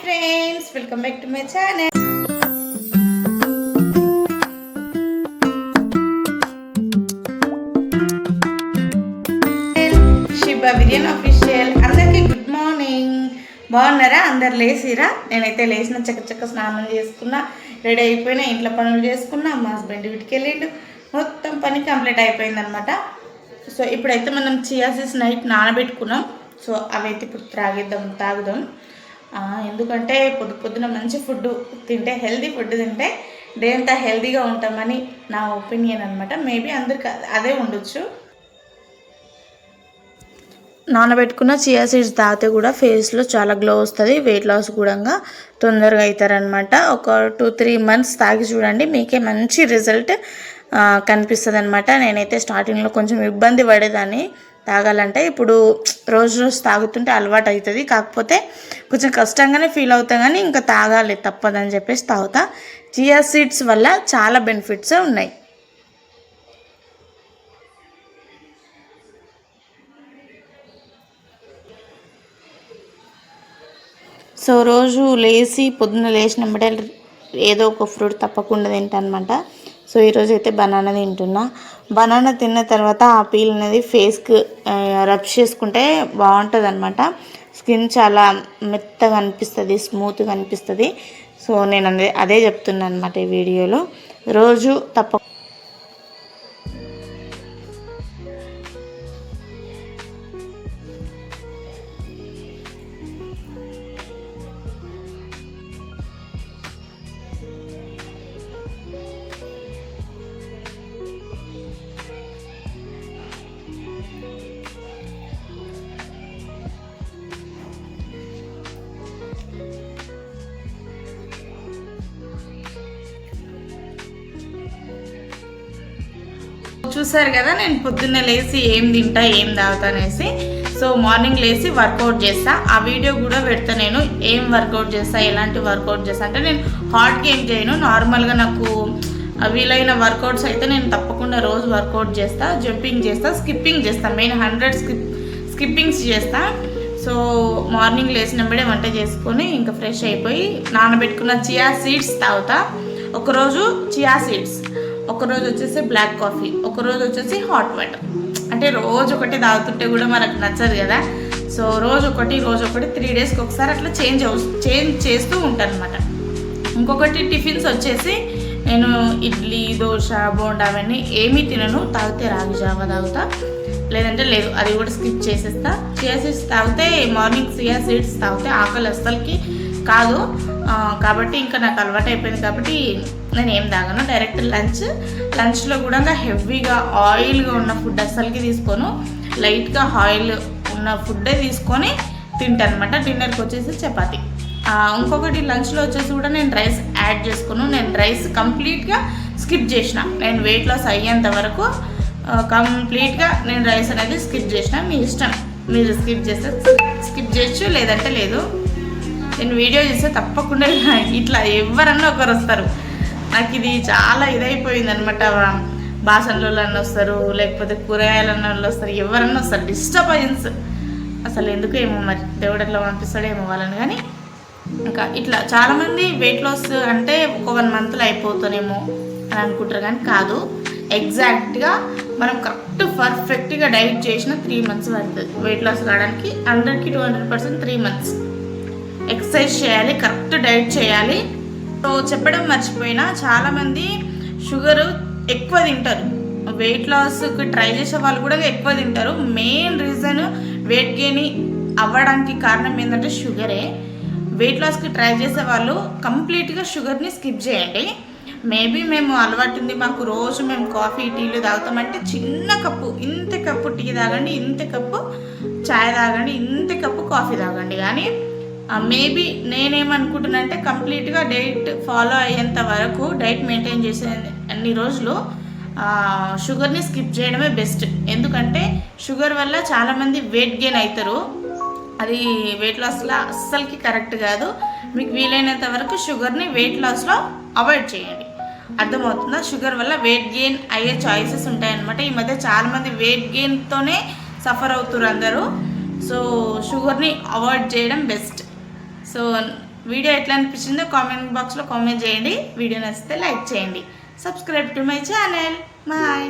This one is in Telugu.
Friends, welcome back to my channel. Shiva biryani official. అందరికీ గుడ్ మార్నింగ్. బాగున్నారా? అందరు లేచిరా? నేనైతే లేచిన చక్క స్నానం చేసుకున్నా, రెడీ అయిపోయినా, ఇంట్లో పనులు చేసుకున్నా. మా హస్బెండ్ వీటికి వెళ్ళిండు, మొత్తం పని కంప్లీట్ అయిపోయిందనమాట. సో ఇప్పుడైతే మనం చియా సీడ్స్ నైట్ నానబెట్టుకున్నాం. సో అవైతే ఇప్పుడు తాగుదాం. ఎందుకంటే పొద్దున మంచి ఫుడ్ తింటే, హెల్తీ ఫుడ్ తింటే డే అంతా హెల్తీగా ఉంటామని నా ఒపీనియన్ అనమాట. మేబీ అందరికి అదే ఉండొచ్చు. నానబెట్టుకున్న చియా సీడ్స్ తాగితే కూడా ఫేస్లో చాలా గ్లో వస్తుంది, వెయిట్ లాస్ కూడా తొందరగా అవుతారనమాట. ఒక 2-3 months తాగి చూడండి, మీకే మంచి రిజల్ట్ కనిపిస్తుంది అనమాట. నేనైతే స్టార్టింగ్లో కొంచెం ఇబ్బంది పడేదాన్ని తాగాలంటే, ఇప్పుడు రోజు తాగుతుంటే అలవాటు అవుతుంది. కాకపోతే కొంచెం కష్టంగానే ఫీల్ అవుతా, కానీ ఇంకా తాగాలి తప్పదని చెప్పేసి తాగుతా. చియా సీడ్స్ వల్ల చాలా బెనిఫిట్స్ ఉన్నాయి. సో రోజు పొద్దున్న లేచినప్పుడే ఏదో ఒక ఫ్రూట్ తప్పకుండా తింటానమాట. సో ఈరోజు అయితే బనానా తింటున్నా. బనానా తిన్న తర్వాత ఆ పీల్ అనేది ఫేస్కి రబ్ చేసుకుంటే బాగుంటుంది అనమాట. స్కిన్ చాలా మెత్తగా అనిపిస్తుంది, స్మూత్గా అనిపిస్తుంది. సో నేను అదే చెప్తున్నాను అనమాట ఈ వీడియోలో. రోజు చూసారు కదా, నేను పొద్దున్నే లేచి ఏం తింటా, ఏం తాగుతా అనేసి. సో మార్నింగ్ లేచి వర్కౌట్ చేస్తా. ఆ వీడియో కూడా పెడతా. నేను ఏం వర్కౌట్ చేస్తా, ఎలాంటి వర్కౌట్ చేస్తా అంటే, నేను హార్డ్గా ఏం చేయను. నార్మల్గా నాకు వీలైన వర్కౌట్స్ అయితే నేను తప్పకుండా రోజు వర్కౌట్ చేస్తా. జంపింగ్ చేస్తా, స్కిప్పింగ్ చేస్తా. మెయిన్ 100 స్కిప్పింగ్స్ చేస్తా. సో మార్నింగ్ లేచినప్పుడే వంట చేసుకొని ఇంకా ఫ్రెష్ అయిపోయి నానబెట్టుకున్న చియా సీడ్స్ తాగుతా. ఒకరోజు చియా సీడ్స్, ఒకరోజు వచ్చేసి బ్లాక్ కాఫీ, ఒకరోజు వచ్చేసి హాట్ వాటర్. అంటే రోజు ఒకటి తాగుతుంటే కూడా మనకు నచ్చదు కదా. సో రోజు ఒకటి 3 daysకి ఒకసారి అట్లా చేంజ్ చేస్తూ ఉంటాను అనమాట. ఇంకొకటి టిఫిన్స్ వచ్చేసి నేను ఇడ్లీ, దోశ, బోండా అవన్నీ ఏమీ తినను. తాగితే రాగి జావా తాగుతా, లేదంటే లేదు, అది కూడా స్కిప్ చేసేస్తా. చియా సీడ్స్ తాగితే, మార్నింగ్ చియా సీడ్స్ తాగితే ఆకలి అస్సలకి కాదు. కాబట్టి ఇంకా నాకు అలవాటు అయిపోయింది. కాబట్టి నేను ఏం తాగను. డైరెక్ట్ లంచ్లో కూడా హెవీగా ఆయిల్గా ఉన్న ఫుడ్ అస్సలకి తీసుకోను. లైట్గా ఆయిల్ ఉన్న ఫుడ్డే తీసుకొని తింటాను అనమాట. డిన్నర్కి వచ్చేసి చపాతి. ఇంకొకటి లంచ్లో వచ్చేసి కూడా నేను రైస్ యాడ్ చేసుకోను. నేను రైస్ కంప్లీట్గా స్కిప్ చేసిన. నేను వెయిట్ లాస్ అయ్యేంత వరకు కంప్లీట్గా నేను రైస్ అనేది స్కిప్ చేసిన. మీ ఇష్టం, మీరు స్కిప్ చేస్తే స్కిప్ చేయొచ్చు, లేదంటే లేదు. నేను వీడియో చేస్తే తప్పకుండా ఇట్లా ఎవరన్నా ఒకరు వస్తారు. నాకు ఇది చాలా ఇదైపోయింది అనమాట. బాసనలో అన్న వస్తారు, లేకపోతే కూరగాయలన్న వాళ్ళు వస్తారు, ఎవరన్నా వస్తారు. డిస్టర్బెన్స్ అసలు ఎందుకు ఏమో, మరి దేవుడు ఎట్లా పంపిస్తాడో ఏమో వాళ్ళని. కానీ ఇంకా ఇట్లా చాలామంది వెయిట్ లాస్ అంటే ఒక 1 monthలో అయిపోతానేమో అని అనుకుంటారు, కానీ కాదు. ఎగ్జాక్ట్గా మనం కరెక్ట్ పర్ఫెక్ట్గా డైట్ చేసిన 3 months పడుతుంది వెయిట్ లాస్ కావడానికి. 100కి 200% 3 months. ఎక్సర్సైజ్ చేయాలి, కరెక్ట్ డైట్ చేయాలి. సో చెప్పడం మర్చిపోయినా, చాలామంది షుగర్ ఎక్కువ తింటారు. వెయిట్ లాస్కి ట్రై చేసే వాళ్ళు కూడా ఎక్కువ తింటారు. మెయిన్ రీజన్ వెయిట్ గెయిన్ అవ్వడానికి కారణం ఏంటంటే షుగరే. వెయిట్ లాస్కి ట్రై చేసే వాళ్ళు కంప్లీట్గా షుగర్ని స్కిప్ చేయండి. మేబీ మేము అలవాటు ఉంది, మాకు రోజు మేము కాఫీ, టీలు తాగుతామంటే చిన్న కప్పు, ఇంత కప్పు టీ తాగండి, ఇంత కప్పు చాయ్ తాగండి, ఇంత కప్పు కాఫీ తాగండి. కానీ మేబీ నేనేమనుకుంటున్నా అంటే, కంప్లీట్గా డైట్ ఫాలో అయ్యేంత వరకు, డైట్ మెయింటైన్ చేసే అన్ని రోజులు షుగర్ని స్కిప్ చేయడమే బెస్ట్. ఎందుకంటే షుగర్ వల్ల చాలామంది వెయిట్ గెయిన్ అవుతారు. అది వెయిట్ లాస్లో అస్సలకి కరెక్ట్ కాదు. మీకు వీలైనంత వరకు షుగర్ని వెయిట్ లాస్లో అవాయిడ్ చేయండి. అర్థమవుతుందా? షుగర్ వల్ల వెయిట్ గెయిన్ అయ్యే చాయిసెస్ ఉంటాయన్నమాట. ఈ మధ్య చాలామంది వెయిట్ గెయిన్తోనే సఫర్ అవుతారు అందరూ. సో షుగర్ని అవాయిడ్ చేయడం బెస్ట్. సో వీడియో ఎట్లా అనిపించిందో కామెంట్ బాక్స్లో కామెంట్ చేయండి. వీడియో నచ్చితే లైక్ చేయండి. Subscribe to my channel. Bye.